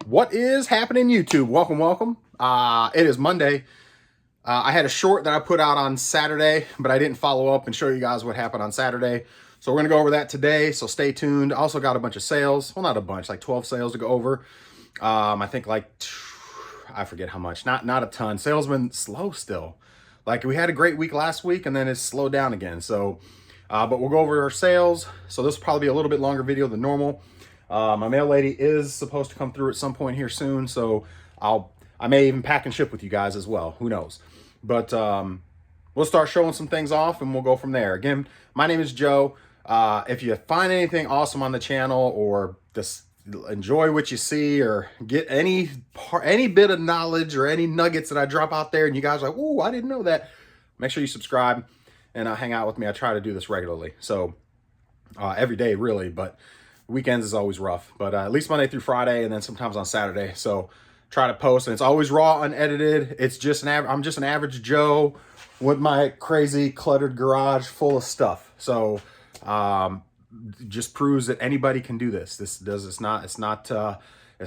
What is happening, YouTube? Welcome. It is Monday. I had a short that I put out on Saturday, but I didn't follow up and show you guys what happened on Saturday. So we're going to go over that today, so stay tuned. Also got a bunch of sales. Well, not a bunch, like 12 sales to go over. I think I forget how much. Not a ton. Sales been slow still. Like we had a great week last week, and then it's slowed down again. So, but we'll go over our sales. So this will probably be a little bit longer video than normal. My mail lady is supposed to come through at some point here soon, so I may even pack and ship with you guys as well. Who knows? But we'll start showing some things off, and we'll go from there. Again, my name is Joe. If you find anything awesome on the channel, or just enjoy what you see, or get any bit of knowledge or any nuggets that I drop out there, and you guys are like, "Ooh, I didn't know that," make sure you subscribe and hang out with me. I try to do this regularly, so every day really, but weekends is always rough, but at least Monday through Friday, and then sometimes on Saturday. So try to post, and it's always raw, unedited. It's just I'm just an average Joe with my crazy cluttered garage full of stuff. So just proves that anybody can do this. It's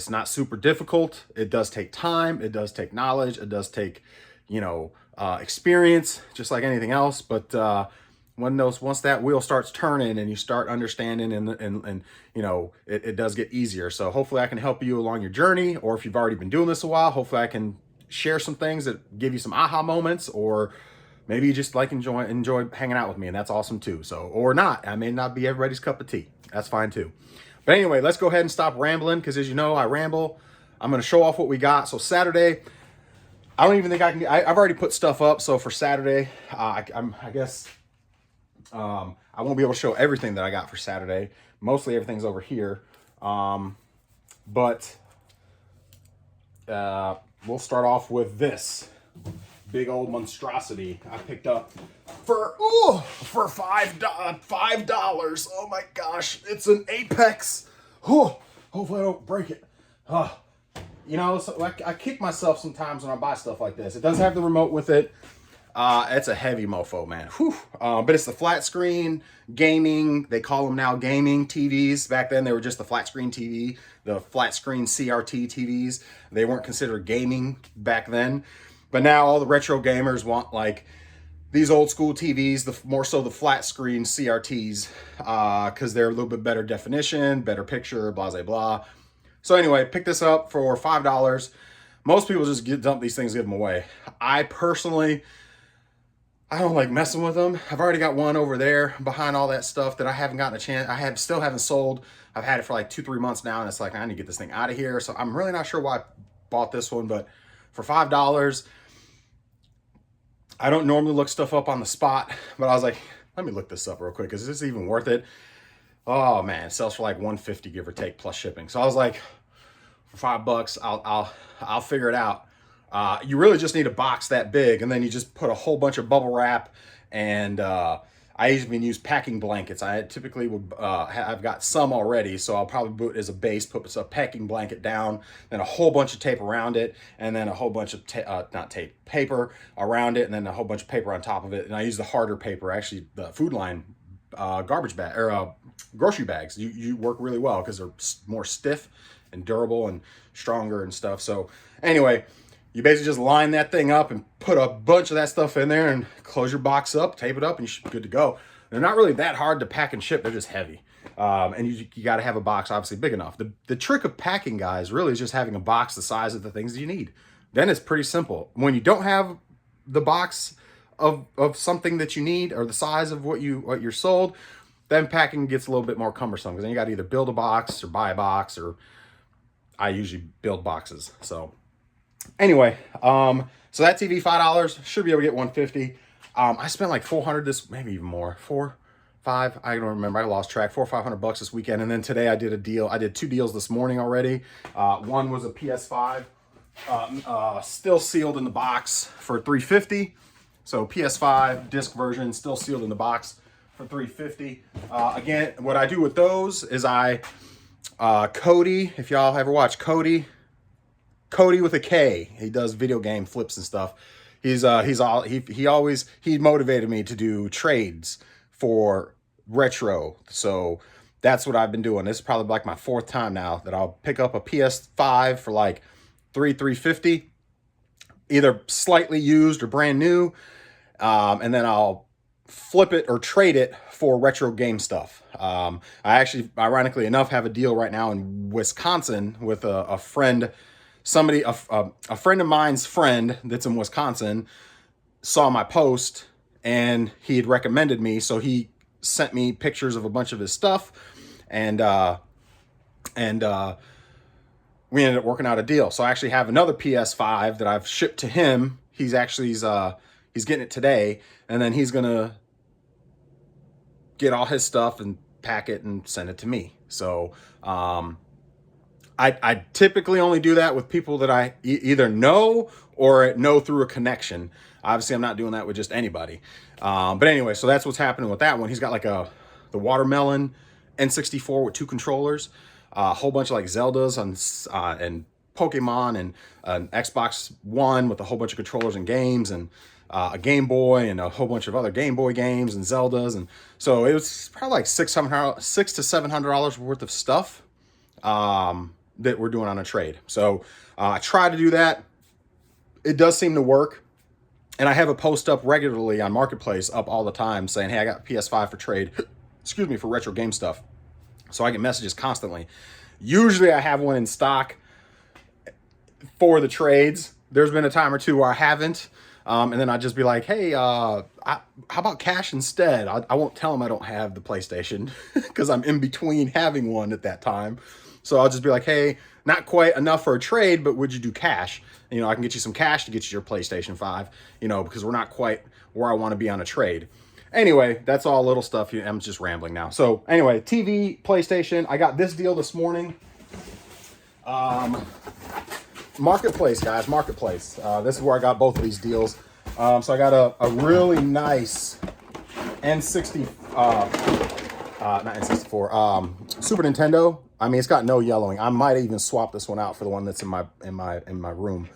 not super difficult. It does take time. It does take knowledge. It does take, experience, just like anything else. But once that wheel starts turning and you start understanding, and it does get easier. So hopefully I can help you along your journey, or if you've already been doing this a while, hopefully I can share some things that give you some aha moments, or maybe you just like enjoy hanging out with me, and that's awesome too. So, or not, I may not be everybody's cup of tea. That's fine too. But anyway, let's go ahead and stop rambling, because as you know, I ramble. I'm going to show off what we got. So Saturday, I don't even think I can, I've already put stuff up. So for Saturday, I guess I won't be able to show everything that I got for Saturday. Mostly everything's over here. But we'll start off with this big old monstrosity I picked up for $5. Oh my gosh, it's an Apex. Hopefully I don't break it. So I kick myself sometimes when I buy stuff like this. It does have the remote with it. It's a heavy mofo, man. But it's the flat screen gaming. They call them now gaming TVs. Back then they were just the flat screen TV, the flat screen CRT TVs. They weren't considered gaming back then. But now all the retro gamers want like these old school TVs, more so the flat screen CRTs, because they're a little bit better definition, better picture, blah, blah, blah. So anyway, pick this up for $5. Most people just dump these things, give them away. I personally, I don't like messing with them. I've already got one over there behind all that stuff that I haven't gotten a chance. Still haven't sold. I've had it for like 2-3 months now, and it's like, I need to get this thing out of here. So I'm really not sure why I bought this one, but for $5, I don't normally look stuff up on the spot, but I was like, let me look this up real quick. Is this even worth it? Oh man, it sells for like $150, give or take, plus shipping. So I was like, for $5, I'll figure it out. You really just need a box that big, and then you just put a whole bunch of bubble wrap, and I usually use packing blankets. I typically would, I've got some already, so I'll probably put it as a base, put a packing blanket down, then a whole bunch of tape around it, and then a whole bunch of, paper around it, and then a whole bunch of paper on top of it. And I use the harder paper, actually the Food Line garbage bag, or grocery bags. You work really well because they're more stiff and durable and stronger and stuff. So anyway, you basically just line that thing up and put a bunch of that stuff in there and close your box up, tape it up, and you should be good to go. They're not really that hard to pack and ship. They're just heavy. And you got to have a box obviously big enough. The trick of packing, guys, really is just having a box the size of the things you need. Then it's pretty simple. When you don't have the box of something that you need, or the size of what you're sold, then packing gets a little bit more cumbersome, because then you got to either build a box or buy a box, or I usually build boxes. So anyway, so that TV, $5, should be able to get $150. I spent like $400 maybe even more, $400, $500, I don't remember, I lost track, $400 or $500 this weekend. And then today I did a deal. I did 2 deals this morning already. One was a PS5, still sealed in the box for $350. So PS5 disc version, still sealed in the box for $350. Again, what I do with those is Cody, if y'all ever watch Cody with a K, he does video game flips and stuff. He motivated me to do trades for retro. So that's what I've been doing. This is probably like my 4th time now that I'll pick up a PS5 for like $350, either slightly used or brand new, and then I'll flip it or trade it for retro game stuff. I actually, ironically enough, have a deal right now in Wisconsin with a friend, a friend of mine's friend that's in Wisconsin saw my post and he had recommended me, so he sent me pictures of a bunch of his stuff, and we ended up working out a deal. So I actually have another PS5 that I've shipped to him. He's getting it today, and then he's gonna get all his stuff and pack it and send it to me. So I typically only do that with people that I either know or know through a connection. Obviously, I'm not doing that with just anybody. But anyway, so that's what's happening with that one. He's got like the Watermelon N64 with 2 controllers, a whole bunch of like Zeldas and Pokemon, and an Xbox One with a whole bunch of controllers and games, and a Game Boy and a whole bunch of other Game Boy games and Zeldas. And so it was probably like $600 to $700 worth of stuff that we're doing on a trade. So I try to do that. It does seem to work. And I have a post up regularly on Marketplace up all the time saying, hey, I got PS5 for trade, excuse me, for retro game stuff. So I get messages constantly. Usually I have one in stock for the trades. There's been a time or two where I haven't. And then I'd just be like, hey, how about cash instead? I won't tell them I don't have the PlayStation because I'm in between having one at that time. So I'll just be like, hey, not quite enough for a trade, but would you do cash? You know, I can get you some cash to get you your PlayStation 5, you know, because we're not quite where I want to be on a trade. Anyway, that's all little stuff. I'm just rambling now. So anyway, TV, PlayStation. I got this deal this morning. Marketplace, guys, Marketplace. This is where I got both of these deals. So I got a really nice N60, not N64, Super Nintendo. I mean, it's got no yellowing. I might even swap this one out for the one that's in my room,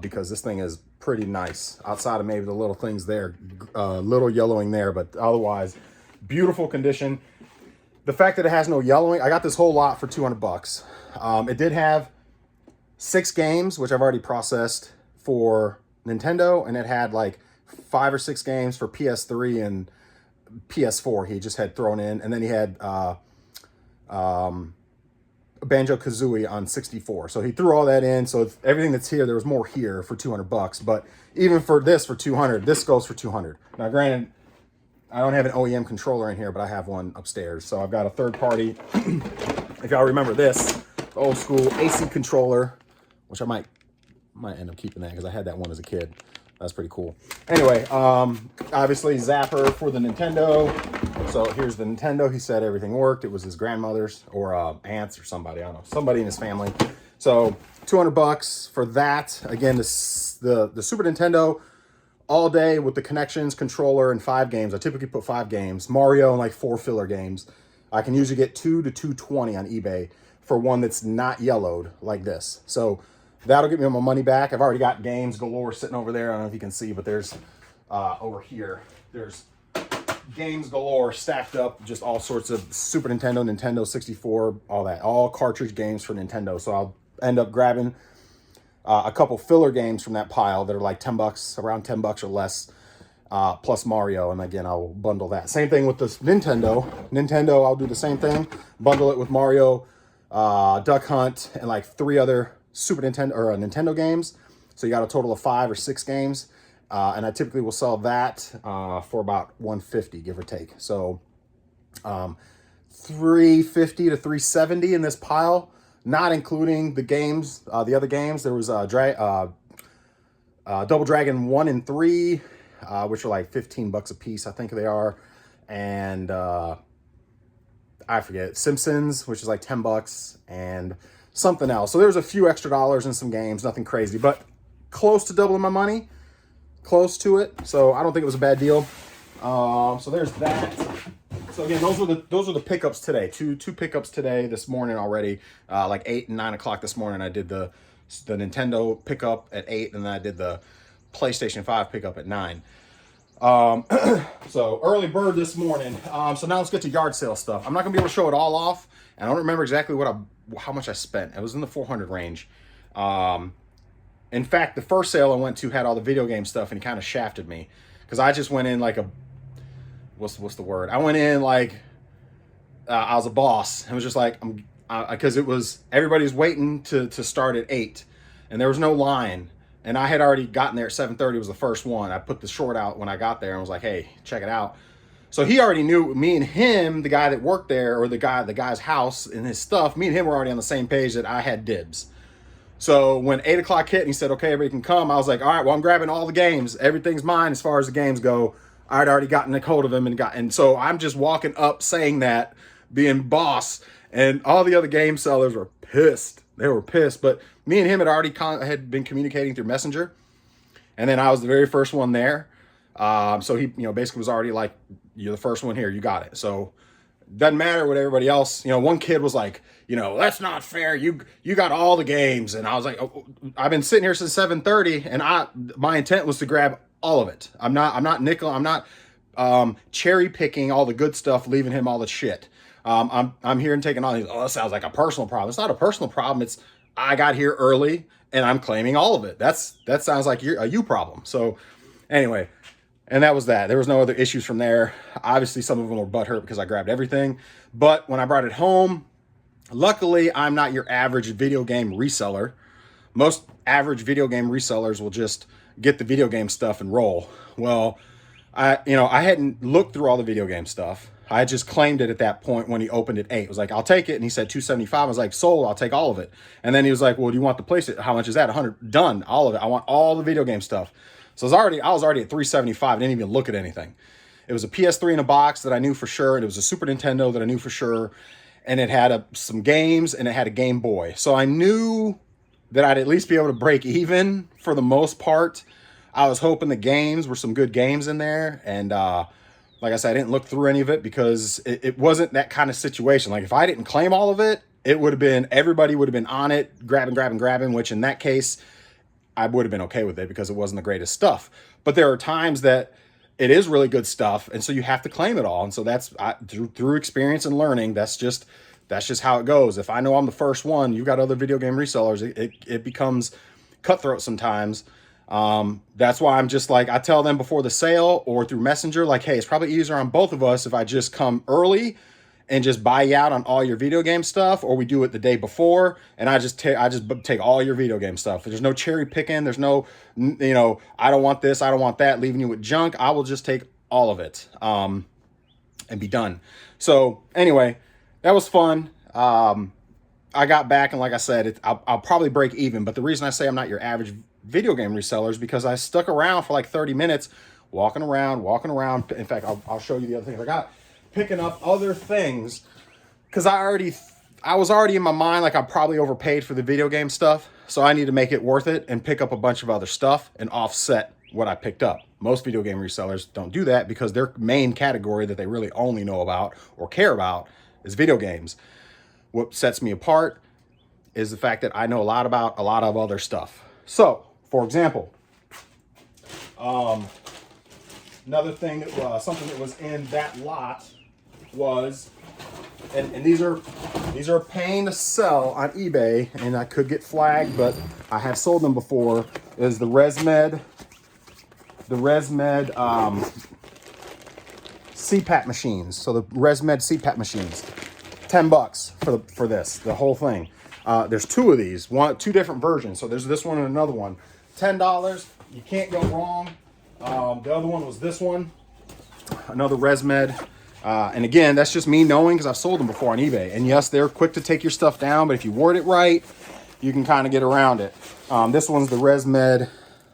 because this thing is pretty nice. Outside of maybe the little things there, little yellowing there, but otherwise, beautiful condition. The fact that it has no yellowing, I got this whole lot for $200. It did have 6 games, which I've already processed for Nintendo, and it had like 5 or 6 games for PS3 and PS4 he just had thrown in, and then he had Banjo-Kazooie on 64. So he threw all that in, so everything that's here, there was more here for $200, but even for this for 200, this goes for 200. Now granted, I don't have an OEM controller in here, but I have one upstairs. So I've got a third party, if y'all remember this, old school AC controller, which I might end up keeping that because I had that one as a kid. That's pretty cool. Anyway, obviously Zapper for the Nintendo. So here's the Nintendo. He said everything worked. It was his grandmother's or aunt's or somebody, I don't know, somebody in his family. So $200 for that. Again, the Super Nintendo all day with the connections, controller, and 5 games. I typically put 5 games. Mario and like 4 filler games. I can usually get $2 to $220 on eBay for one that's not yellowed like this. So that'll get me my money back. I've already got games galore sitting over there. I don't know if you can see, but there's over here, there's games galore stacked up, just all sorts of Super Nintendo, Nintendo 64, all that, all cartridge games for Nintendo. So I'll end up grabbing a couple filler games from that pile that are like $10, around $10 or less, plus Mario. And again, I'll bundle that. Same thing with this Nintendo. I'll do the same thing, bundle it with Mario, Duck Hunt, and like 3 other Super Nintendo or Nintendo games. So you got a total of 5 or 6 games. And I typically will sell that for about $150, give or take. So $350 to $370 in this pile, not including the games, the other games. There was Double Dragon 1 and 3, which are like $15 a piece, I think they are. And I forget, Simpsons, which is like $10, and something else. So there's a few extra dollars in some games, nothing crazy, but close to doubling my money, close to it. So I don't think it was a bad deal. So there's that. So again, those are the pickups today. Two pickups today, this morning already, like 8 and 9 o'clock this morning. I did the Nintendo pickup at 8, and then I did the PlayStation 5 pickup at 9. So early bird this morning. So now let's get to yard sale stuff. I'm not gonna be able to show it all off. I don't remember exactly how much I spent. It was in the 400 range. In fact, the first sale I went to had all the video game stuff, and he kind of shafted me because I just went in like a what's the word? I went in like I was a boss. It was just like because it was everybody's waiting to start at 8, and there was no line. And I had already gotten there at 7:30. Was the first one. I put the short out when I got there and was like, "Hey, check it out." So he already knew me and him, the guy that worked there, or the guy's house and his stuff. Me and him were already on the same page that I had dibs. So when 8 o'clock hit and he said, "Okay, everybody can come," I was like, "All right, well, I'm grabbing all the games. Everything's mine as far as the games go." I'd already gotten a hold of him and so I'm just walking up saying that, being boss, and all the other game sellers were pissed. They were pissed, but me and him had already had been communicating through Messenger, and then I was the very first one there. So he, basically was already like, "You're the first one here. You got it." So doesn't matter what everybody else. One kid was like, "That's not fair. You got all the games," and I was like, "Oh, I've been sitting here since 7:30, and my intent was to grab all of it. I'm not nickel. I'm not cherry picking all the good stuff, leaving him all the shit. I'm here and taking all these. Oh, that sounds like a personal problem. It's not a personal problem. It's I got here early and I'm claiming all of it. That sounds like a you problem. So anyway, and that was that. There was no other issues from there. Obviously, some of them were butthurt because I grabbed everything. But when I brought it home, luckily, I'm not your average video game reseller. Most average video game resellers will just get the video game stuff and roll. Well, I hadn't looked through all the video game stuff. I just claimed it at that point when he opened at 8. It was like, "I'll take it." And he said $275. I was like, "Sold, I'll take all of it." And then he was like, "Well, do you want the place? How much is that?" 100. Done. All of it. I want all the video game stuff. So I was already at $375. Didn't even look at anything. It was a PS3 in a box that I knew for sure. And it was a Super Nintendo that I knew for sure. And it had some games and it had a Game Boy. So I knew that I'd at least be able to break even for the most part. I was hoping the games were some good games in there. And, like I said, I didn't look through any of it because it wasn't that kind of situation. Like if I didn't claim all of it, everybody would have been on it, grabbing, which in that case, I would have been okay with it because it wasn't the greatest stuff. But there are times that it is really good stuff. And so you have to claim it all. And so that's through experience and learning, that's just how it goes. If I know I'm the first one, you've got other video game resellers, it becomes cutthroat sometimes. That's why I'm just like, I tell them before the sale or through Messenger, like, "Hey, it's probably easier on both of us if I just come early and just buy you out on all your video game stuff, or we do it the day before and I just take all your video game stuff. There's no cherry picking. There's no, I don't want this, I don't want that, leaving you with junk. I will just take all of it, and be done." So anyway, that was fun. I got back and like I said, I'll probably break even. But the reason I say I'm not your average video game reseller is because I stuck around for like 30 minutes, walking around. In fact, I'll show you the other things I got, picking up other things because I was already in my mind like I probably overpaid for the video game stuff, so I need to make it worth it and pick up a bunch of other stuff and offset what I picked up. Most video game resellers don't do that because their main category that they really only know about or care about is video games. What sets me apart is the fact that I know a lot about a lot of other stuff. So, for example, another thing that something that was in that lot was, and these are a pain to sell on eBay, and I could get flagged, but I have sold them before. Is the ResMed CPAP machines. So the ResMed CPAP machines, $10 for this, the whole thing. There's two of these, two different versions. So there's this one and another one. $10. You can't go wrong. The other one was this one, another ResMed. And again, that's just me knowing because I've sold them before on eBay. And yes, they're quick to take your stuff down, but if you word it right, you can kind of get around it. This one's the ResMed.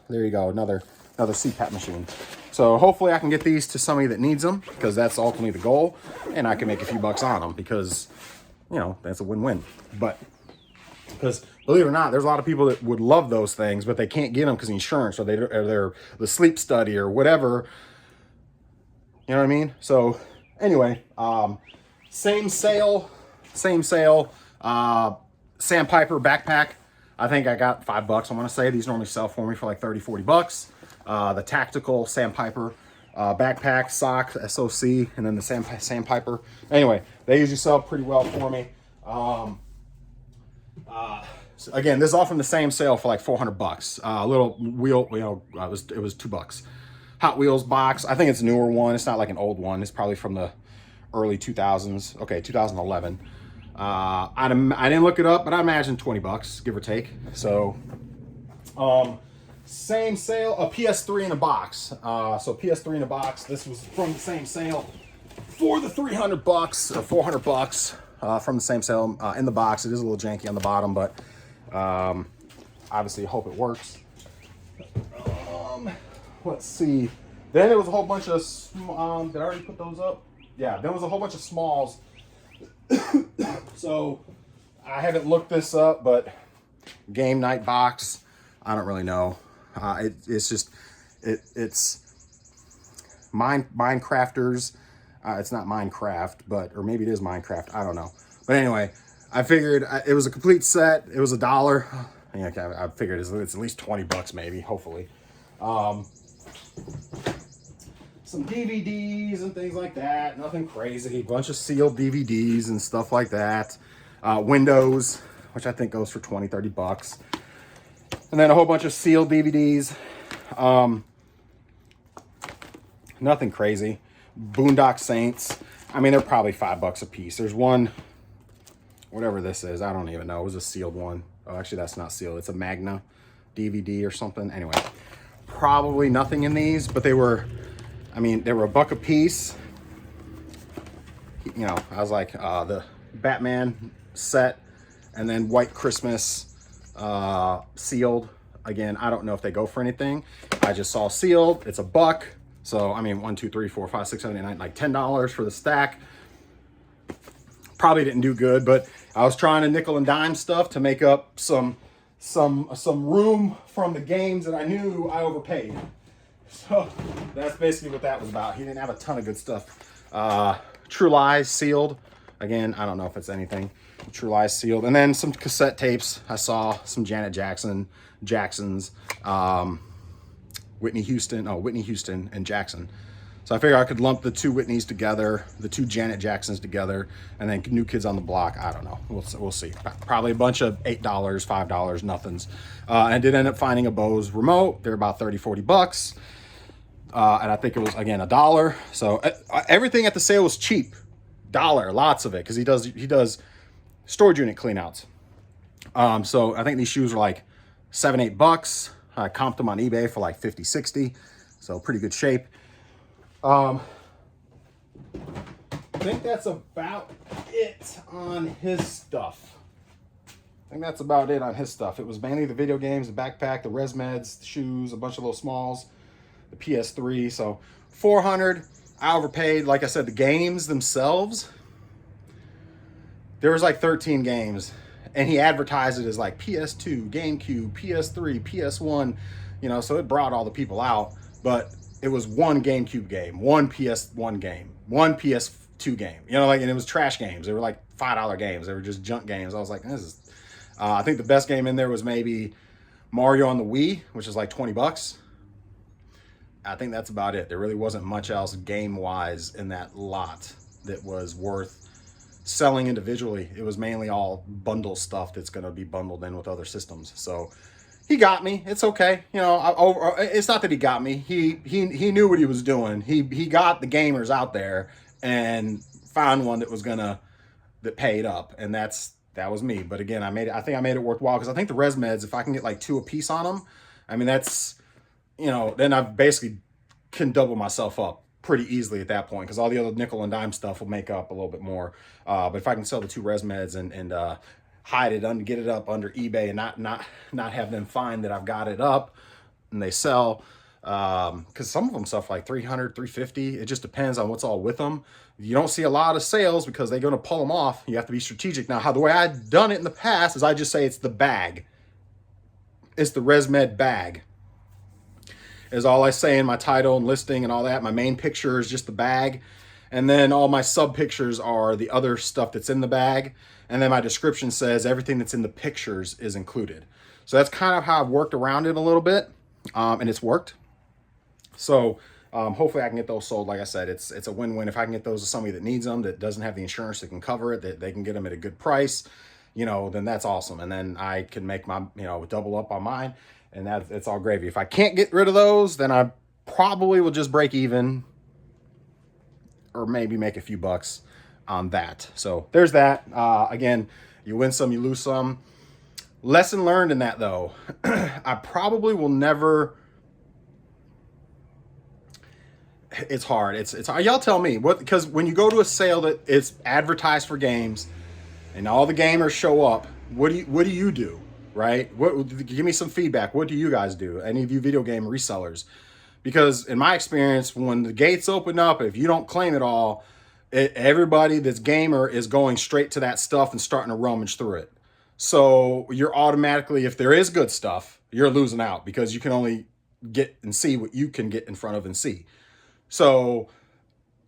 There you go, another CPAP machine. So hopefully I can get these to somebody that needs them because that's ultimately the goal. And I can make a few bucks on them because, that's a win-win. But because believe it or not, there's a lot of people that would love those things, but they can't get them because of insurance or they're the sleep study or whatever. You know what I mean? So anyway, same sale, Sandpiper backpack. I think I got $5. I want to say these normally sell for me for like 30, $40. The tactical Sandpiper backpack, socks, SOC, and then the sandpiper. Anyway, they usually sell pretty well for me. So again, this is all from the same sale for like 400 bucks. A little wheel, it was $2. Hot Wheels box. I think it's a newer one. It's not like an old one. It's probably from the early 2000s. Okay, 2011. I didn't look it up, but I imagine 20 bucks, give or take. So, same sale, a PS3 in a box. So PS3 in a box. This was from the same sale for the 300 bucks or 400 bucks from the same sale in the box. It is a little janky on the bottom, but obviously I hope it works. Let's see. Then there was a whole bunch of, did I already put those up? Yeah, there was a whole bunch of smalls. So I haven't looked this up, but game night box, I don't really know. It's just, it's Minecrafters. It's not Minecraft, but, or maybe it is Minecraft. I don't know. But anyway, I figured it was a complete set. It was $1. I figured it's at least 20 bucks maybe, hopefully. Some DVDs and things like that. Nothing crazy. A bunch of sealed DVDs and stuff like that. Windows, which I think goes for 20, 30 bucks. And then a whole bunch of sealed DVDs. Nothing crazy. Boondock Saints. I mean, they're probably $5 a piece. There's one, whatever this is. I don't even know. It was a sealed one. Oh, actually, that's not sealed. It's a Magna DVD or something. Anyway, probably nothing in these, but they were, I mean, they were $1 a piece. You know, I was like, the Batman set and then White Christmas sealed. Again, I don't know if they go for anything. I just saw sealed. It's $1. So, I mean, 1, 2, 3, 4, 5, 6, 7, 8, 9, like $10 for the stack. Probably didn't do good, but I was trying to nickel and dime stuff to make up some room from the games that I knew I overpaid. So that's basically what that was about. He didn't have a ton of good stuff. True Lies sealed. Again, I don't know if it's anything. True Lies sealed. And then some cassette tapes. I saw some Janet Jackson's, Whitney Houston and Jackson. So I figured I could lump the two Whitneys together, the two Janet Jacksons together, and then New Kids on the Block. I don't know. We'll see. Probably a bunch of $8, $5, nothings. And I did end up finding a Bose remote. They're about 30, 40 bucks. And I think it was, again, $1. So everything at the sale was cheap. $1, lots of it, because he does storage unit cleanouts. So I think these shoes are like $7, $8. I comped them on eBay for like 50, 60. So pretty good shape. I think that's about it on his stuff. It was mainly the video games, the backpack, the res meds, the shoes, a bunch of little smalls, the PS3. So 400. I overpaid. Like I said, the games themselves, there was like 13 games, and he advertised it as like PS2, GameCube, PS3, PS1, you know, so it brought all the people out, but it was one GameCube game, one PS1 game, one PS2 game, you know, like, and it was trash games. They were like $5 games. They were just junk games. I was like, this is, I think the best game in there was maybe Mario on the Wii, which is like 20 bucks. I think that's about it. There really wasn't much else game-wise in that lot that was worth selling individually. It was mainly all bundle stuff that's going to be bundled in with other systems. So he got me. It's okay. You know, it's not that he got me. He knew what he was doing. He got the gamers out there and found one that paid up, and that was me. But again, I think I made it worthwhile, because I think the res meds, if I can get like 2 a piece on them, I mean, that's, you know, then I basically can double myself up pretty easily at that point, because all the other nickel and dime stuff will make up a little bit more. But if I can sell the 2 res meds and hide it, get it up under eBay and not have them find that I've got it up and they sell, because some of them stuff like 300, 350. It just depends on what's all with them. You don't see a lot of sales because they're going to pull them off. You have to be strategic. Now, the way I've done it in the past is I just say it's the bag. It's the ResMed bag. Is all I say in my title and listing and all that. My main picture is just the bag. And then all my sub pictures are the other stuff that's in the bag. And then my description says everything that's in the pictures is included. So that's kind of how I've worked around it a little bit. And it's worked. So Hopefully I can get those sold. Like I said, it's a win-win. If I can get those to somebody that needs them, that doesn't have the insurance that can cover it, that they can get them at a good price, you know, then that's awesome. And then I can make my, you know, double up on mine, and it's all gravy. If I can't get rid of those, then I probably will just break even, or maybe make a few bucks on that. So there's that. Again, you win some, you lose some. Lesson learned in that, though. I probably will never. It's hard. It's hard. Y'all tell me what, because when you go to a sale that is advertised for games, and all the gamers show up, what do you do, right? Give me some feedback. What do you guys do? Any of you video game resellers? Because in my experience, when the gates open up, if you don't claim it all, everybody that's gamer is going straight to that stuff and starting to rummage through it. So you're automatically, if there is good stuff, you're losing out, because you can only get and see what you can get in front of and see. So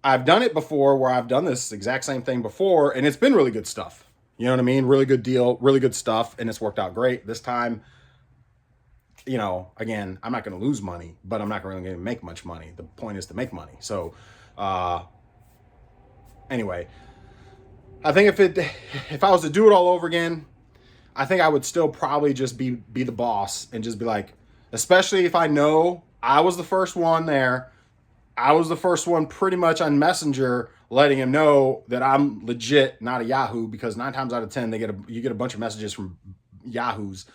I've done it before, where I've done this exact same thing before, and it's been really good stuff. You know what I mean? Really good deal, really good stuff, and it's worked out great. This time, you know, again, I'm not going to lose money, but I'm not really going to make much money. The point is to make money. So anyway, I think if I was to do it all over again, I think I would still probably just be the boss and just be like, especially if I know I was the first one there. I was the first one pretty much on Messenger letting him know that I'm legit, not a Yahoo, because 9 times out of 10 you get a bunch of messages from Yahoos.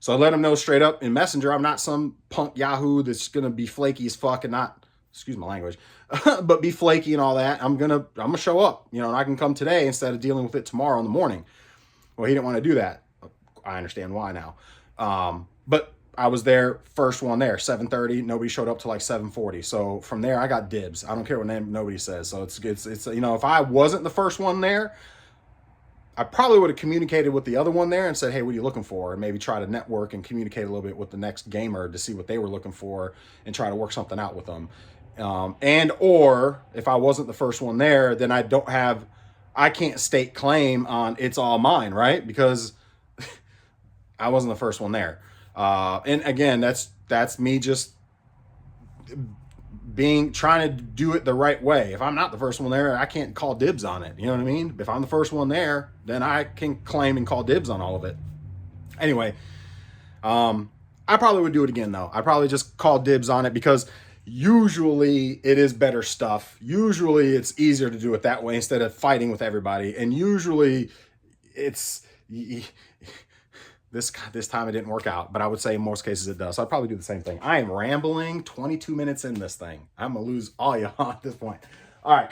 So I let him know straight up in Messenger, I'm not some punk Yahoo that's gonna be flaky as fuck and not, excuse my language, but be flaky and all that. I'm gonna show up, you know, and I can come today instead of dealing with it tomorrow in the morning. Well, he didn't want to do that. I understand why now. But I was there, first one there, 7:30. Nobody showed up till like 7:40. So from there, I got dibs. I don't care what nobody says. So it's you know, if I wasn't the first one there, I probably would have communicated with the other one there and said, hey, what are you looking for? And maybe try to network and communicate a little bit with the next gamer to see what they were looking for and try to work something out with them. Or if I wasn't the first one there, then I can't state claim on it's all mine, right? Because I wasn't the first one there. And again, that's me just trying to do it the right way. If I'm not the first one there, I can't call dibs on it. You know what I mean? If I'm the first one there, then I can claim and call dibs on all of it. Anyway, I probably would do it again though. I probably just call dibs on it, because usually it is better stuff. Usually it's easier to do it that way instead of fighting with everybody. And usually this time it didn't work out, but I would say in most cases it does. So I'd probably do the same thing. I am rambling 22 minutes in this thing. I'm going to lose all y'all at this point. All right.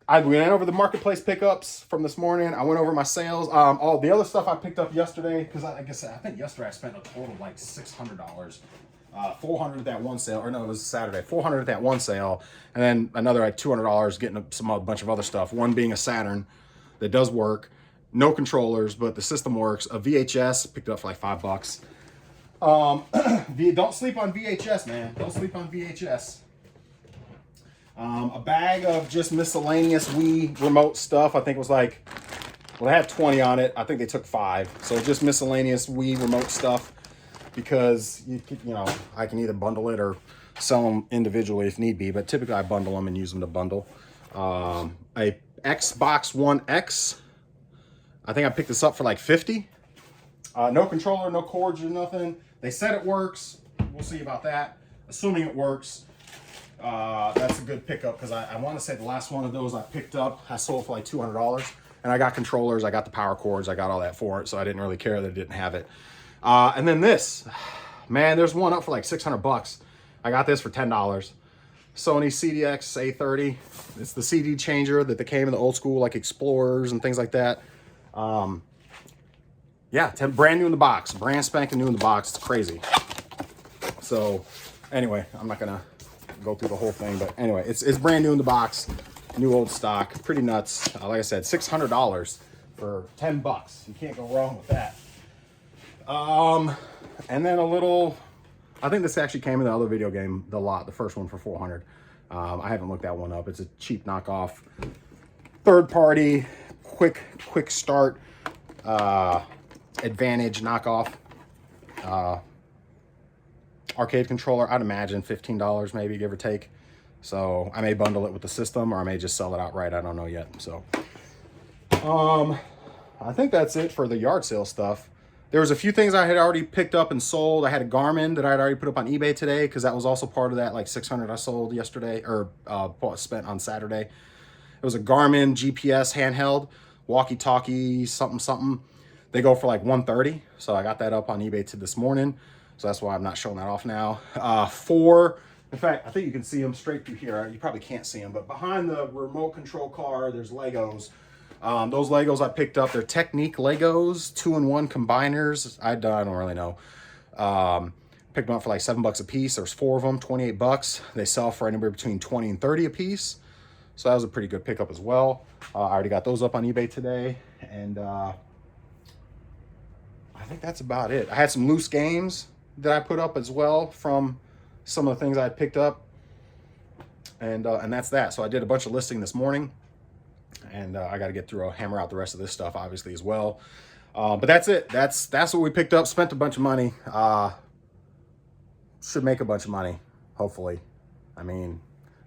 I went over the marketplace pickups from this morning. I went over my sales. All the other stuff I picked up yesterday, because I think yesterday I spent a total of like $600. 400 at that one sale, or no, it was Saturday. 400 at that one sale, and then another like $200 getting a bunch of other stuff. One being a Saturn that does work. No controllers, but the system works. A VHS, picked it up for like $5. Don't sleep on VHS, man. Don't sleep on VHS. A bag of just miscellaneous Wii remote stuff. I think it was like, well, they had 20 on it. I think they took 5. So just miscellaneous Wii remote stuff, because you know, I can either bundle it or sell them individually if need be, but typically I bundle them and use them to bundle. A Xbox One X. I think I picked this up for like $50. No controller, no cords or nothing. They said it works. We'll see about that. Assuming it works, that's a good pickup, because I want to say the last one of those I picked up, I sold for like $200. And I got controllers, I got the power cords, I got all that for it, so I didn't really care that it didn't have it. And then this, man, there's one up for like $600. I got this for $10. Sony CDX A30. It's the CD changer that they came in the old school, like Explorers and things like that. Yeah, brand new in the box, brand spanking new in the box. It's crazy. So anyway, I'm not gonna go through the whole thing, but anyway, it's brand new in the box, new old stock, pretty nuts. Like I said, $600 for $10. You can't go wrong with that. And then a little, I think this actually came in the other video game, the first one for 400. I haven't looked that one up. It's a cheap knockoff, third party, quick start, Advantage knockoff. arcade controller. I'd imagine $15 maybe, give or take. So I may bundle it with the system, or I may just sell it outright. I don't know yet. So I think that's it for the yard sale stuff. There was a few things I had already picked up and sold. I had a Garmin that I had already put up on eBay today, because that was also part of that like 600 I sold yesterday, or spent on Saturday. It was a Garmin GPS handheld, walkie-talkie, something. They go for like $130. So I got that up on eBay this morning. So that's why I'm not showing that off now. In fact, I think you can see them straight through here. You probably can't see them, but behind the remote control car, there's Legos. Those Legos I picked up, they're Technique Legos, 2-in-1 combiners. I don't really know. Picked them up for like $7 a piece. There's 4 of them, 28 bucks. They sell for anywhere between 20 and 30 a piece. So that was a pretty good pickup as well. I already got those up on eBay today. And I think that's about it. I had some loose games that I put up as well from some of the things I had picked up. And that's that. So I did a bunch of listing this morning. And I got to get through, hammer out the rest of this stuff, obviously, as well. But that's it. That's what we picked up. Spent a bunch of money. Should make a bunch of money, hopefully. I mean,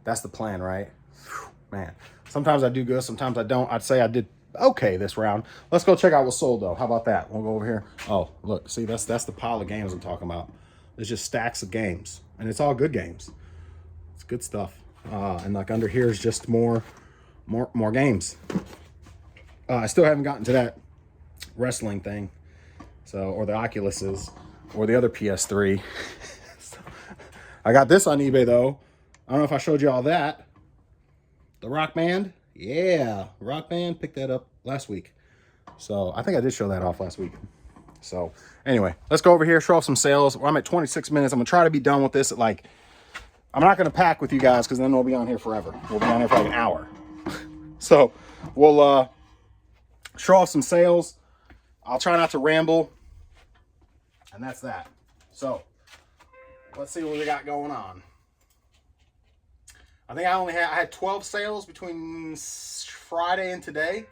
that's the plan, right? Whew, man, sometimes I do good, sometimes I don't. I'd say I did okay this round. Let's go check out what's sold, though. How about that? We'll go over here. Oh, look, see, that's the pile of games I'm talking about. There's just stacks of games, and it's all good games. It's good stuff. And like under here is just more games. I still haven't gotten to that wrestling thing, or the Oculuses, or the other PS3. I got this on eBay though. I don't know if I showed you all that. The Rock Band, yeah, Rock Band. Picked that up last week, so I think I did show that off last week. So anyway, let's go over here, show off some sales. I'm at 26 minutes. I'm gonna try to be done with this at like. I'm not gonna pack with you guys because then we'll be on here forever. We'll be on here for like an hour. So we'll show off some sales. I'll try not to ramble. And that's that. So let's see what we got going on. I think I had 12 sales between Friday and today.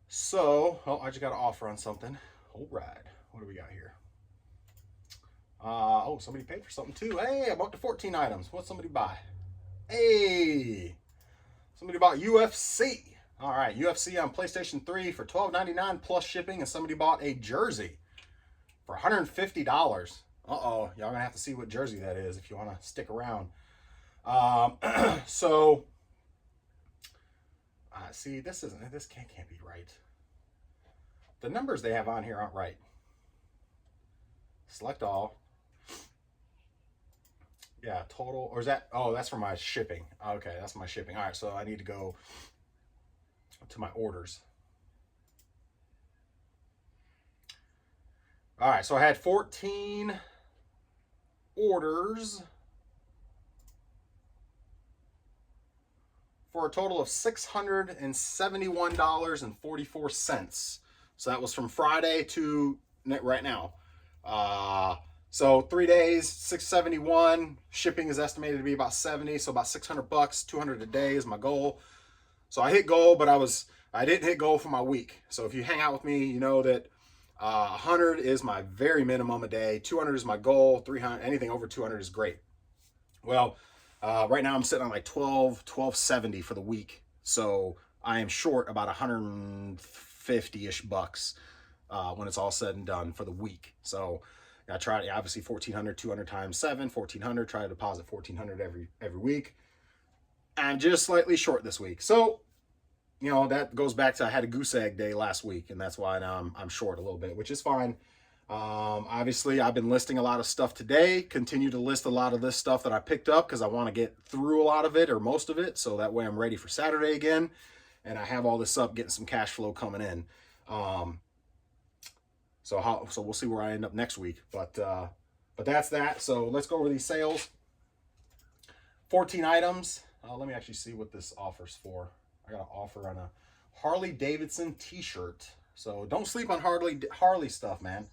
So, I just got an offer on something. All right. What do we got here? Somebody paid for something too. Hey, I bought the 14 items. What'd somebody buy? Hey. Somebody bought UFC. All right, UFC on PlayStation 3 for $12.99 plus shipping, and somebody bought a jersey for $150. Uh-oh, y'all gonna have to see what jersey that is if you want to stick around. See, this can't be right. The numbers they have on here aren't right. Select all. Yeah, total, or is that, that's for my shipping. Okay, that's my shipping. All right, so I need to go to my orders. All right, so I had 14 orders for a total of $671.44. So that was from Friday to right now. So 3 days, $671. Shipping is estimated to be about $70, so about $600. $200 a day is my goal. So I hit goal, but I didn't hit goal for my week. So if you hang out with me, you know that 100 is my very minimum a day. 200 is my goal. 300, anything over 200 is great. Well, right now I'm sitting on like 1270 for the week. So I am short about 150-ish bucks when it's all said and done for the week. So I try, obviously 1,400, 200 times 7, 1,400, try to deposit 1,400 every week. I'm just slightly short this week. So, you know, that goes back to I had a goose egg day last week, and that's why now I'm short a little bit, which is fine. Obviously, I've been listing a lot of stuff today. Continue to list a lot of this stuff that I picked up because I want to get through a lot of it or most of it, so that way I'm ready for Saturday again, and I have all this up, getting some cash flow coming in. So we'll see where I end up next week, but that's that. So let's go over these sales. 14 items. Let me actually see what this offer's for. I got an offer on a Harley Davidson t-shirt. So don't sleep on Harley stuff, man.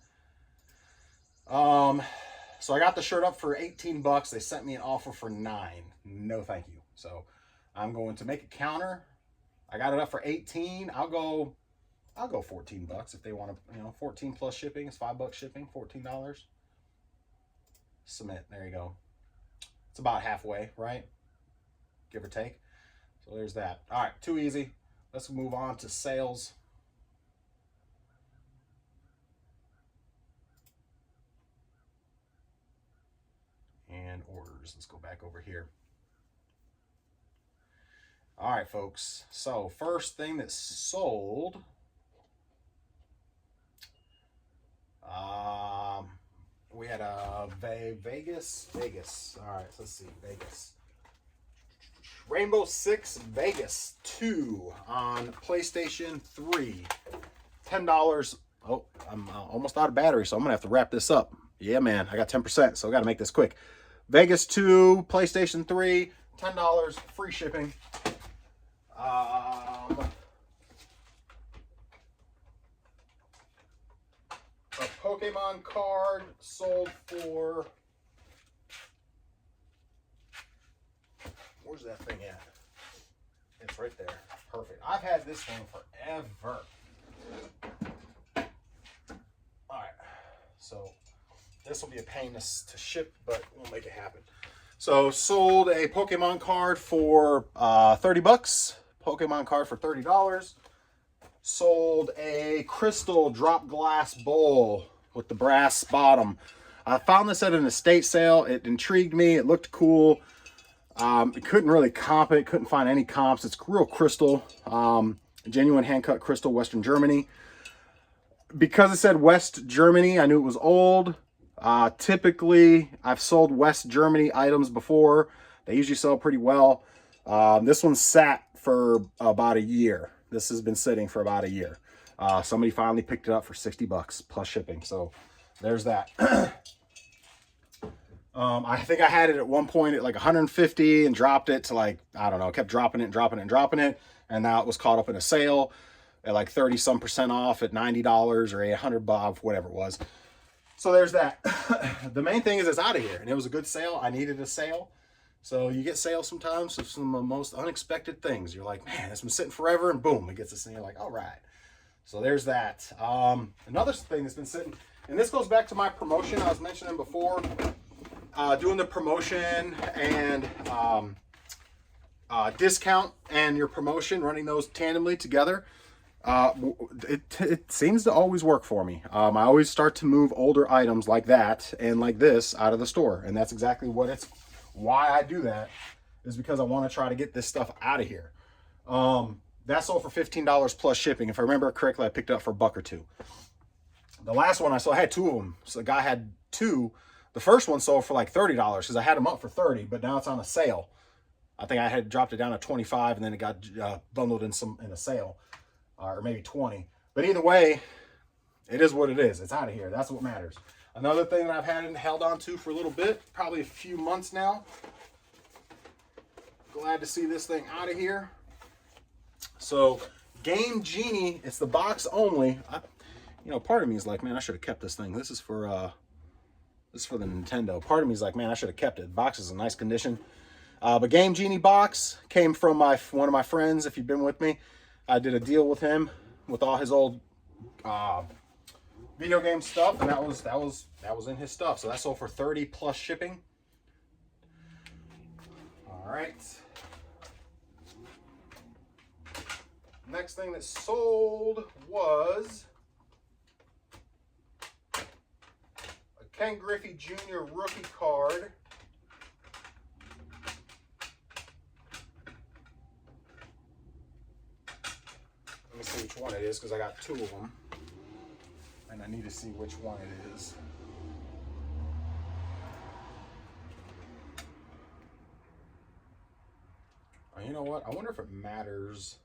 So I got the shirt up for 18 bucks. They sent me an offer for 9. No, thank you. So I'm going to make a counter. I got it up for 18. I'll go 14 bucks if they want to, 14 plus shipping is $5 shipping, $14. submit. There you go. It's about halfway, right? Give or take. So there's that. All right, too easy. Let's move on to sales. And orders. Let's go back over here. All right, folks. So first thing that sold, we had a Vegas. All right, so let's see, Vegas. Rainbow Six Vegas 2 on PlayStation 3. $10. Oh, I'm almost out of battery, so I'm gonna have to wrap this up. Yeah, man, I got 10%, so I gotta make this quick. Vegas 2, PlayStation 3, $10, free shipping. A Pokemon card sold for, where's that thing at? It's right there. Perfect. I've had this thing forever. All right. So this will be a pain to ship, but we'll make it happen. So sold a Pokemon card for 30 bucks. Pokemon card for $30. Sold a crystal drop glass bowl with the brass bottom. I found this at an estate sale. It intrigued me. It looked cool. It couldn't really comp it. Couldn't find any comps. It's real crystal. Genuine hand-cut crystal, Western Germany. Because it said West Germany, I knew it was old. Typically, I've sold West Germany items before. They usually sell pretty well. This one sat for about a year. This has been sitting for about a year. Somebody finally picked it up for 60 bucks plus shipping. So there's that. I think I had it at one point at like 150 and dropped it to like, I don't know, kept dropping it. And now it was caught up in a sale at like 30% off at $90 or $100, whatever it was. So there's that. The main thing is it's out of here, and it was a good sale. I needed a sale. So you get sales sometimes of some of the most unexpected things. You're like, man, it's been sitting forever, and boom, it gets this thing. You're like, all right. So there's that. Another thing that's been sitting, and this goes back to my promotion I was mentioning before, doing the promotion and discount and your promotion, running those tandemly together. It seems to always work for me. I always start to move older items like that and like this out of the store, and that's exactly why I do that, is because I want to try to get this stuff out of here. That sold for $15 plus shipping. If I remember correctly, I picked it up for $1 or $2. The last one I had two of them. So the guy had two. The first one sold for like $30 because I had them up for $30, but now it's on a sale. I think I had dropped it down to $25, and then it got bundled in a sale, or maybe $20. But either way, it is what it is. It's out of here. That's what matters. Another thing that I've held on to for a little bit, probably a few months now. Glad to see this thing out of here. So, Game Genie, it's the box only. Part of me is like, man, I should have kept this thing. This is for the Nintendo. Part of me is like, man, I should have kept it. The box is in nice condition. But Game Genie box came from one of my friends. If you've been with me, I did a deal with him with all his old video game stuff, and that was in his stuff. So that sold for $30 plus shipping. All right. Next thing that sold was a Ken Griffey Jr. rookie card. Let me see which one it is, because I got two of them. And I need to see which one it is. Oh, you know what? I wonder if it matters.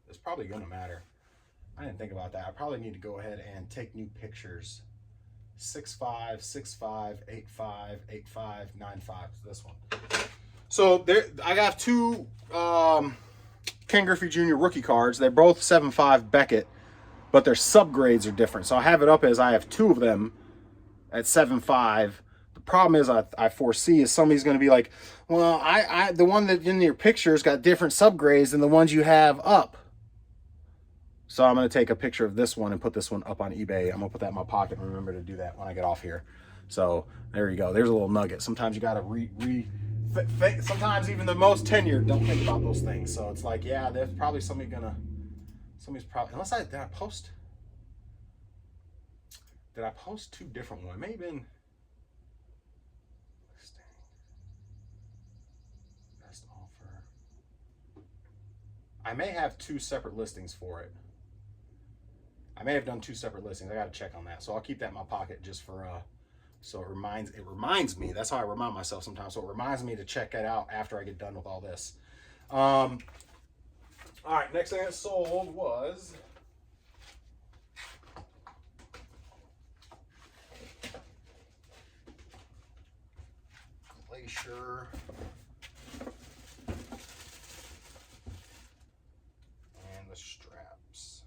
It's probably going to matter. I didn't think about that. I probably need to go ahead and take new pictures. 6'5", 6'5", 8'5", 8'5", 9'5". This one. So there, I got two Ken Griffey Jr. rookie cards. They're both 7'5" Beckett, but their subgrades are different. So I have it up as I have two of them at 7'5". The problem is I foresee is somebody's going to be like, well, I the one that in your pictures got different subgrades than the ones you have up. So I'm going to take a picture of this one and put this one up on eBay. I'm going to put that in my pocket and remember to do that when I get off here. So there you go. There's a little nugget. Sometimes you got to think. Sometimes even the most tenured don't think about those things. So it's like, yeah, there's probably somebody's probably, did I post? Did I post two different ones? Maybe been best offer. I may have two separate listings for it. I may have done two separate listings. I got to check on that. So I'll keep that in my pocket just for so it reminds me. That's how I remind myself sometimes. So it reminds me to check it out after I get done with all this. All right, next thing that sold was Glacier. And the straps.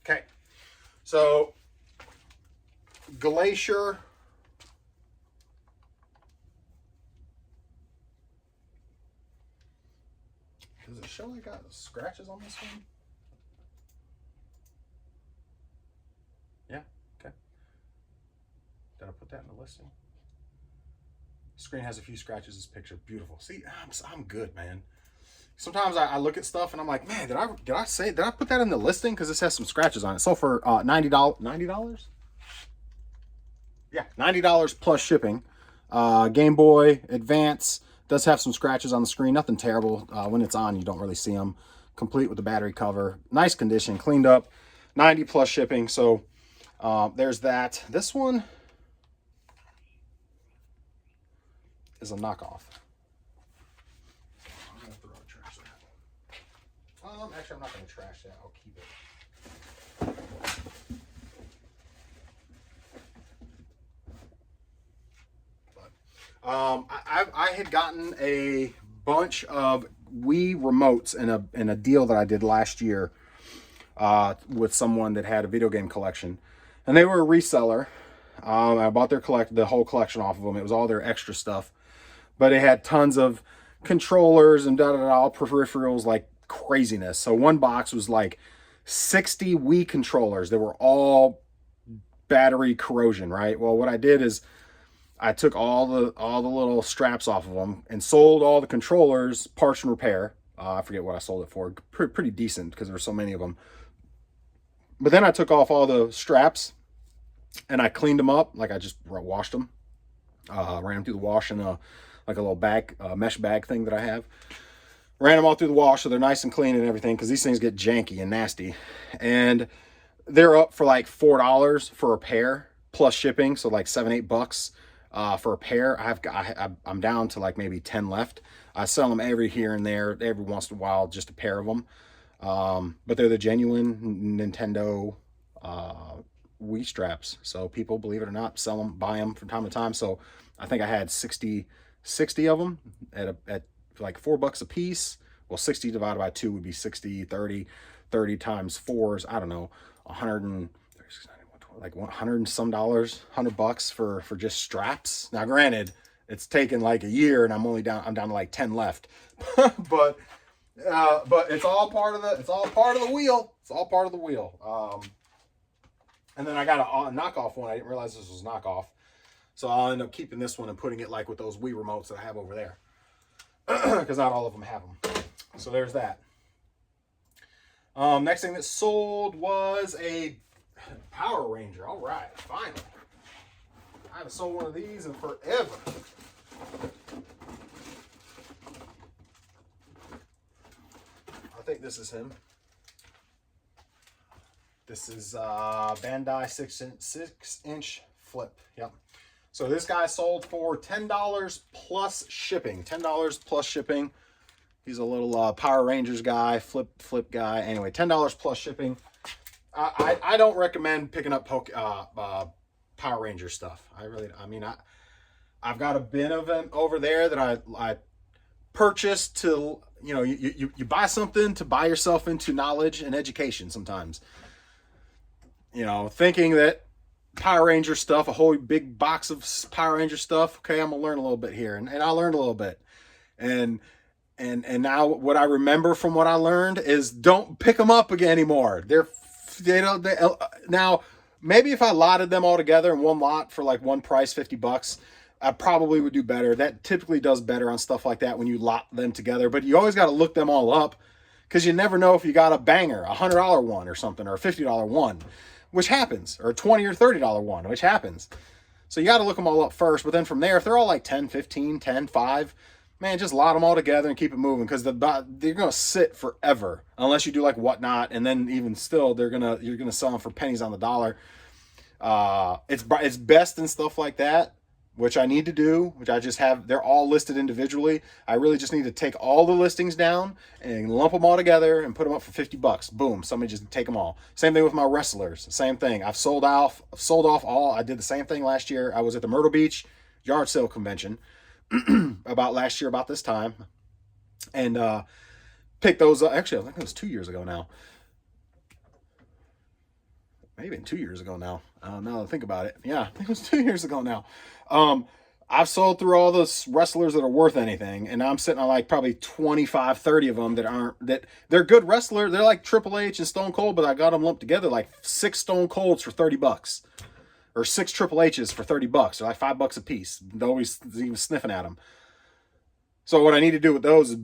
Okay, so Glacier. Does it show I got scratches on this one? Yeah, okay. Did I put that in the listing? Screen has a few scratches. This picture, beautiful. See, I'm good, man. Sometimes I look at stuff and I'm like, man, did I put that in the listing? Because this has some scratches on it. So for $90? Yeah, $90 plus shipping. Game Boy Advance does have some scratches on the screen. Nothing terrible. When it's on, you don't really see them. Complete with the battery cover. Nice condition, cleaned up. 90 plus shipping. So there's that. This one is a knockoff. I'm gonna trash that. Actually, I'm not gonna trash that. I'll keep it. I had gotten a bunch of Wii remotes in a deal that I did last year with someone that had a video game collection, and they were a reseller. I bought the whole collection off of them. It was all their extra stuff, but it had tons of controllers and all peripherals like craziness. So one box was like 60 Wii controllers. They were all battery corrosion, right? Well, what I did is I took all the little straps off of them and sold all the controllers, parts and repair. I forget what I sold it for. Pretty decent because there were so many of them. But then I took off all the straps and I cleaned them up. Like I just washed them, ran them through the wash in a little bag, mesh bag thing that I have. Ran them all through the wash so they're nice and clean and everything because these things get janky and nasty. And they're up for like $4 for a pair plus shipping, so like $7-8 for a pair. I'm down to like maybe 10 left. I sell them every here and there, every once in a while, just a pair of them. But they're the genuine Nintendo Wii straps. So people, believe it or not, buy them from time to time. So I think I had 60 of them at like $4 a piece. Well, 60 divided by 2 would be 60, 30 times 4s. I don't know, 100 and some dollars, $100 for just straps. Now, granted, it's taken like a year, and I'm down to like 10 left. but it's all part of the wheel. It's all part of the wheel. And then I got a knockoff one. I didn't realize this was knockoff, so I'll end up keeping this one and putting it like with those Wii remotes that I have over there, because not all of them have them. So there's that. Next thing that sold was a Power Ranger. All right, finally. I haven't sold one of these in forever. I think this is him. This is Bandai 6-inch flip. Yep. So this guy sold for $10 plus shipping. $10 plus shipping. He's a little Power Rangers guy, flip guy. Anyway, $10 plus shipping. I don't recommend picking up Power Ranger stuff. I've got a bin of them over there that I purchased to, you buy something to buy yourself into knowledge and education sometimes. Thinking that Power Ranger stuff, a whole big box of Power Ranger stuff. Okay, I'm gonna learn a little bit here, and I learned a little bit, and now what I remember from what I learned is don't pick them up again anymore. Now Maybe if I lotted them all together in one lot for like one price, $50, I probably would do better. That typically does better on stuff like that when you lot them together. But you always got to look them all up because you never know if you got a banger, $100 one or something, or a $50 one, which happens, or a $20 or $30 one, which happens. So you got to look them all up first. But then from there, if they're all like 10, 15, 10, 5, man, just lot them all together and keep it moving because they're going to sit forever unless you do like Whatnot. And then even still, you're going to sell them for pennies on the dollar. It's best in stuff like that, which I need to do, which I just have. They're all listed individually. I really just need to take all the listings down and lump them all together and put them up for $50. Boom. Somebody just take them all. Same thing with my wrestlers. Same thing. I've sold off all. I did the same thing last year. I was at the Myrtle Beach yard sale convention about last year, about this time, and picked those up. Actually, I think it was 2 years ago now. Maybe 2 years ago now. Now that I think about it. Yeah, I think it was 2 years ago now. I've sold through all those wrestlers that are worth anything, and I'm sitting on like probably 25, 30 of them that they're good wrestlers. They're like Triple H and Stone Cold, but I got them lumped together like 6 Stone Colds for $30, or 6 Triple H's for $30. They're like $5 a piece. Nobody's even sniffing at them. So what I need to do with those is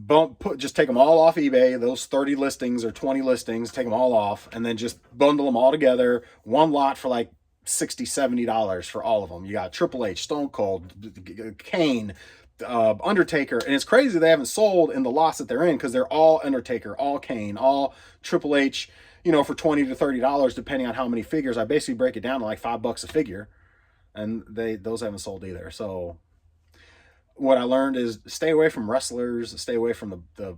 just take them all off eBay, those 30 listings or 20 listings, take them all off, and then just bundle them all together, one lot for like $60, $70 for all of them. You got Triple H, Stone Cold, Kane, Undertaker, and it's crazy they haven't sold in the lots that they're in because they're all Undertaker, all Kane, all Triple H, for $20 to $30, depending on how many figures. I basically break it down to like $5 a figure, and those haven't sold either. So what I learned is stay away from wrestlers, stay away from the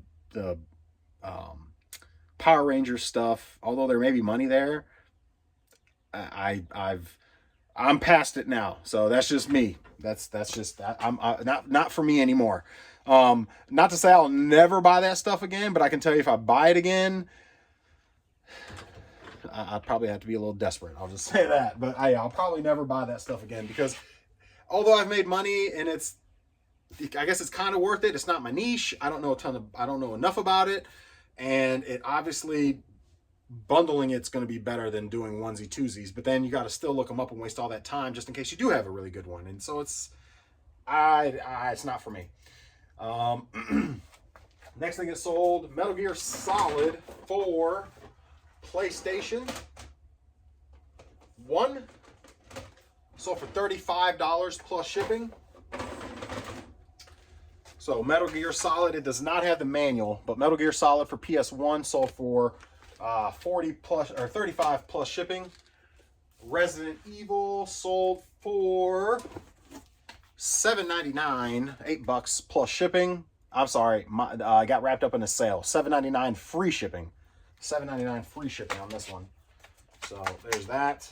Power Rangers stuff. Although there may be money there, I'm past it now. So that's just me. That's just I'm not for me anymore. Not to say I'll never buy that stuff again, but I can tell you if I buy it again, I'd probably have to be a little desperate. I'll just say that. But I'll probably never buy that stuff again because although I've made money and I guess it's kind of worth it. It's not my niche. I don't know enough about it. And it obviously, bundling it's going to be better than doing onesie twosies. But then you got to still look them up and waste all that time just in case you do have a really good one. And so it's not for me. Next thing is sold, Metal Gear Solid for PlayStation 1. Sold for $35 plus shipping. So Metal Gear Solid, it does not have the manual, but Metal Gear Solid for PS1 sold for 40 plus or 35 plus shipping. Resident Evil sold for $7.99, $8 plus shipping. I'm sorry, I got wrapped up in a sale. $7.99 free shipping. $7.99 free shipping on this one. So there's that.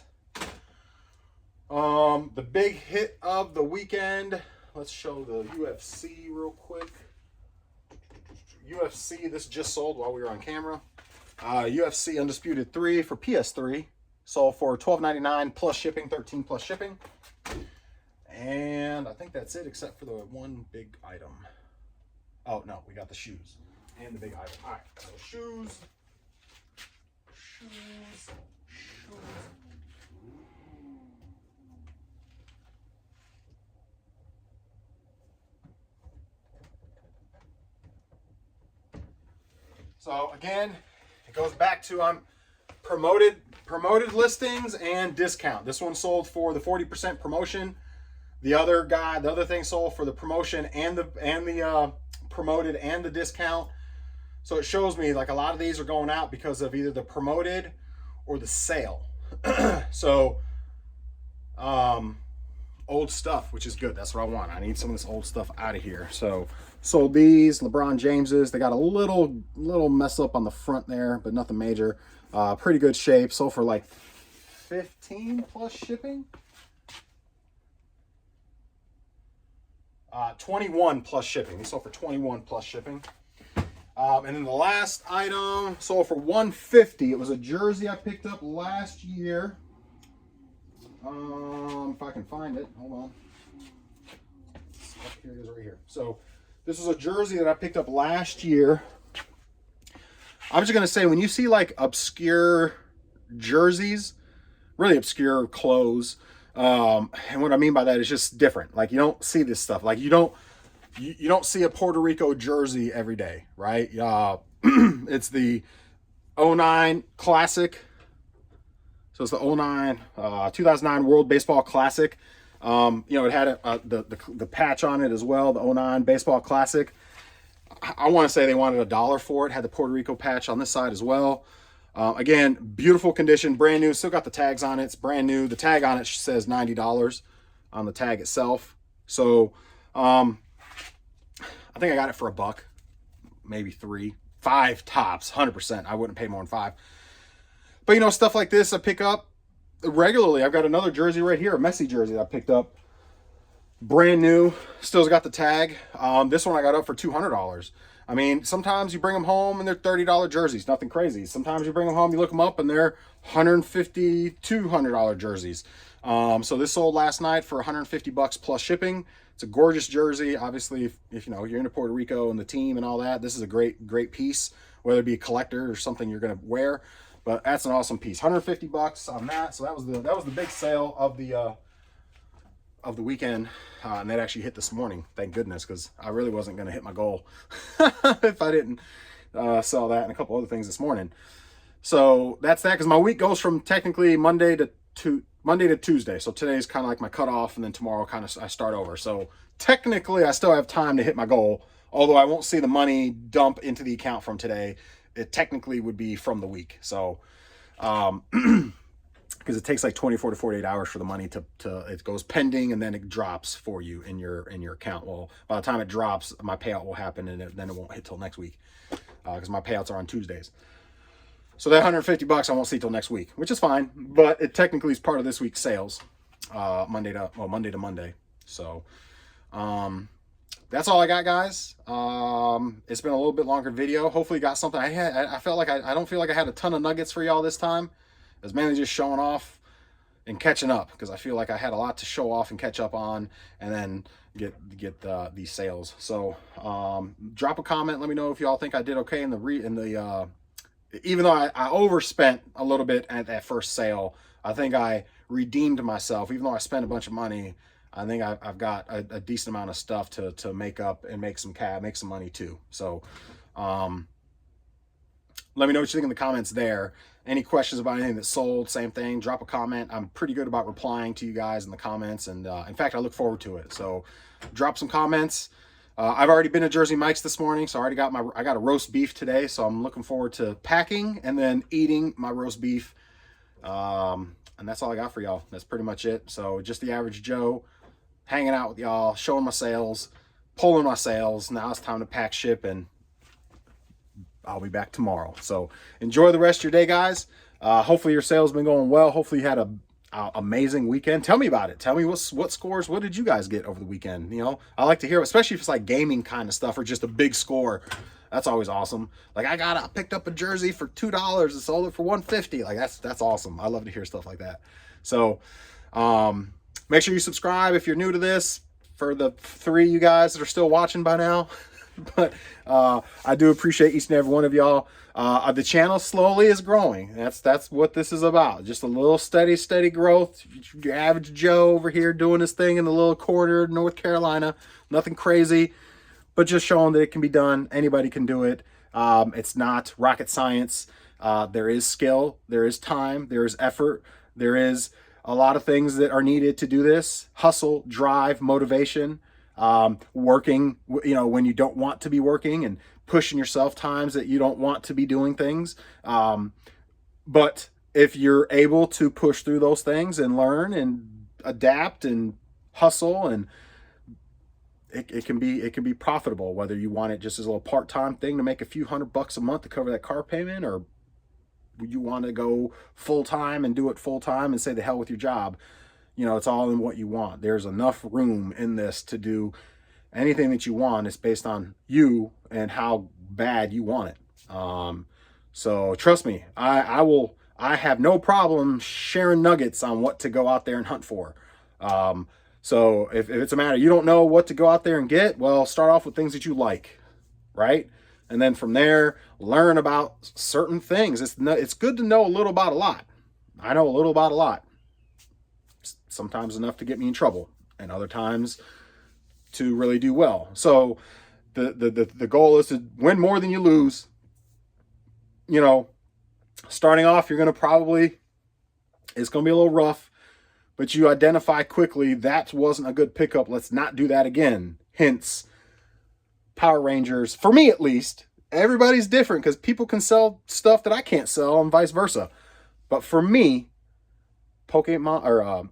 The big hit of the weekend. Let's show the UFC real quick. UFC, this just sold while we were on camera. UFC Undisputed 3 for PS3. Sold for $12.99 plus shipping, $13 plus shipping. And I think that's it except for the one big item. Oh, no, we got the shoes and the big item. All right, so shoes. So again, it goes back to promoted listings and discount. This one sold for the 40% promotion. The other thing sold for the promotion and the promoted and the discount. So it shows me like a lot of these are going out because of either the promoted or the sale. So old stuff, which is good. That's what I want. I need some of this old stuff out of here. So sold these LeBron Jameses. They got a little mess up on the front there, but nothing major. Pretty good shape. Sold for like 15 plus shipping. 21 plus shipping. These sold for 21 plus shipping. And then the last item sold for $150. It was a jersey I picked up last year. If I can find it, hold on. Here it is, right here. So this was a jersey that I picked up last year. I'm just gonna say, when you see like obscure jerseys, really obscure clothes. And what I mean by that is just different. Like, you don't see this stuff. Like, you don't see a Puerto Rico jersey every day, right? It's the '09 Classic. So it's the '09, 2009 World Baseball Classic. It had the patch on it as well, the '09 Baseball Classic. I want to say they wanted $1 for it. Had the Puerto Rico patch on this side as well. Again, beautiful condition, brand new. Still got the tags on it. It's brand new. The tag on it says $90 on the tag itself. So I think I got it for $1, maybe $3, $5 tops, 100%. I wouldn't pay more than $5. But stuff like this I pick up regularly. I've got another jersey right here, a Messi jersey that I picked up. Brand new, still's got the tag. This one I got up for $200. I mean, sometimes you bring them home and they're $30 jerseys, nothing crazy. Sometimes you bring them home, you look them up, and they're $150, $200 jerseys. So this sold last night for $150 plus shipping. It's a gorgeous jersey. Obviously, if you're into Puerto Rico and the team and all that, this is a great piece, whether it be a collector or something you're gonna wear. But that's an awesome piece. $150 on that. So that was the big sale of the weekend, and that actually hit this morning. Thank goodness, because I really wasn't going to hit my goal if I didn't sell that and a couple other things this morning. So that's that, because my week goes from technically Monday to Tuesday. So today's kind of like my cutoff, and then tomorrow I start over. So technically I still have time to hit my goal, although I won't see the money dump into the account from today. It technically would be from the week. So because it takes like 24 to 48 hours for the money to it goes pending, and then it drops for you in your account. Well, by the time it drops, my payout will happen, and then it won't hit till next week, because my payouts are on Tuesdays. So that $150 I won't see till next week, which is fine, but it technically is part of this week's sales, Monday to Monday. So that's all I got, guys. It's been a little bit longer video. Hopefully you got something. I felt like I don't feel like I had a ton of nuggets for y'all this time. It was mainly just showing off and catching up, because I feel like I had a lot to show off and catch up on, and then get these sales. So drop a comment. Let me know if y'all think I did okay in the even though I overspent a little bit at that first sale. I think I redeemed myself. Even though I spent a bunch of money, I think I've got a decent amount of stuff to make up and make some money too. So let me know what you think in the comments there. Any questions about anything that sold, same thing, drop a comment. I'm pretty good about replying to you guys in the comments, and in fact, I look forward to it. So drop some comments. I've already been to Jersey Mike's this morning, so I got a roast beef today, so I'm looking forward to packing and then eating my roast beef. And that's all I got for y'all. That's pretty much it. So just the average Joe, hanging out with y'all, showing my sales, pulling my sales. Now it's time to pack, ship, and I'll be back tomorrow. So enjoy the rest of your day, guys. Hopefully your sales been going well. Hopefully you had a amazing weekend. Tell me about it. Tell me what scores. What did you guys get over the weekend? I like to hear, especially if it's like gaming kind of stuff or just a big score. That's always awesome. Like I picked up a jersey for $2 and sold it for $150. Like that's awesome. I love to hear stuff like that. So make sure you subscribe if you're new to this. For the 3 you guys that are still watching by now. But I do appreciate each and every one of y'all. The channel slowly is growing. That's what this is about. Just a little steady growth. Your average Joe over here doing his thing in the little corner of North Carolina. Nothing crazy, but just showing that it can be done. Anybody can do it. It's not rocket science. There is skill. There is time. There is effort. There is a lot of things that are needed to do this. Hustle, drive, motivation. Working, when you don't want to be working, and pushing yourself times that you don't want to be doing things. But if you're able to push through those things and learn and adapt and hustle, and it can be profitable, whether you want it just as a little part-time thing to make a few $100 a month to cover that car payment, or you want to go full-time and do it full-time and say the hell with your job. It's all in what you want. There's enough room in this to do anything that you want. It's based on you and how bad you want it. So trust me, I have no problem sharing nuggets on what to go out there and hunt for. So if it's a matter, you don't know what to go out there and get, well, start off with things that you like, right? And then from there, learn about certain things. It's good to know a little about a lot. I know a little about a lot. sometimes enough to get me in trouble, and other times to really do well. So the goal is to win more than you lose. You know, starting off, you're going to probably, it's going to be a little rough, but you identify quickly that wasn't a good pickup. Let's not do that again. Hence, Power Rangers, for me at least. Everybody's different because people can sell stuff that I can't sell and vice versa. But for me, Pokemon or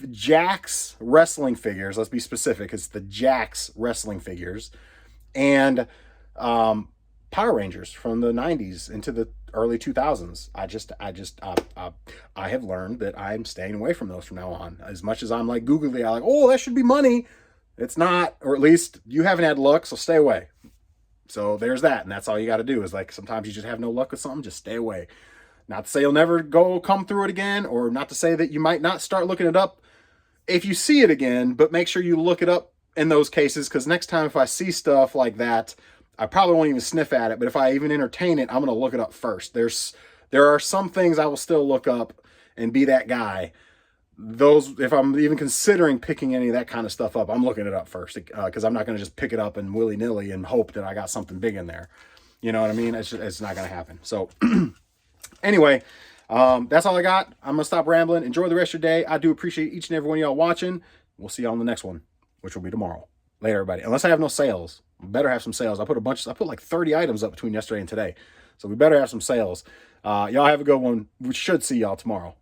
Jax wrestling figures, let's be specific, it's the Jax wrestling figures, and Power Rangers from the 90s into the early 2000s. I have learned that I'm staying away from those from now on. As much as I'm like googly, I'm like, oh, that should be money. It's not, or at least you haven't had luck, so stay away. So there's that, and that's all you got to do is, like, sometimes you just have no luck with something, just stay away. Not to say you'll never come through it again, or not to say that you might not start looking it up if you see it again, but make sure you look it up in those cases, because next time if I see stuff like that, I probably won't even sniff at it, but if I even entertain it, I'm going to look it up first. There are some things I will still look up and be that guy. Those, if I'm even considering picking any of that kind of stuff up, I'm looking it up first, because I'm not going to just pick it up and willy-nilly and hope that I got something big in there. You know what I mean? It's not going to happen. So anyway, that's all I got. I'm going to stop rambling. Enjoy the rest of your day. I do appreciate each and every one of y'all watching. We'll see y'all on the next one, which will be tomorrow. Later, everybody. Unless I have no sales. I better have some sales. I put like 30 items up between yesterday and today. So we better have some sales. Y'all have a good one. We should see y'all tomorrow.